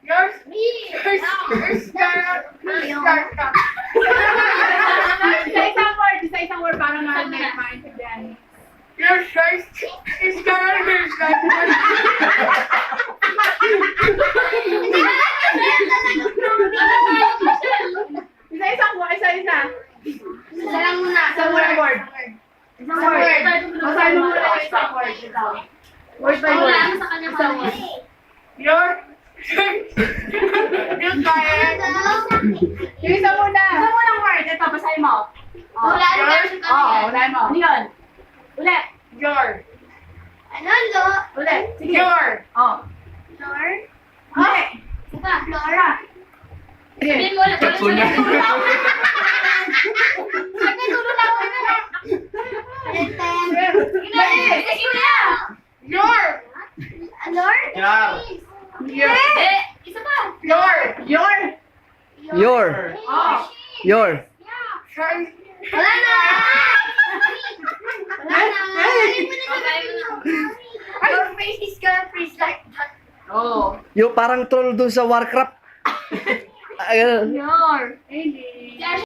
Yours, me. Yours, start ka. Sa isang word, parang maintindihan. Yours, yours, start. Isang word, isa. Isa lang muna. Isang word. Isang word. Basahin mo muna yung isang word. Word by word. Isang word. Your, yung kaya. Yung isa muna. Isa muna word. Ito, basahin mo. Ulan, Ulan mo. Ano yun? Ulit. your, Ano, lo? Ulit. Sige. your. Lor? Okay. Saka, Lor? Sige. Tatlo na. Your, Lor? Yar. Isa pa. your. Your. Oh. Your. Sorry. Wala na! Wala na! Your face is gonna freeze like that. Oh. Yung parang troll dun sa Warcraft. Ayun. Lor. Hindi.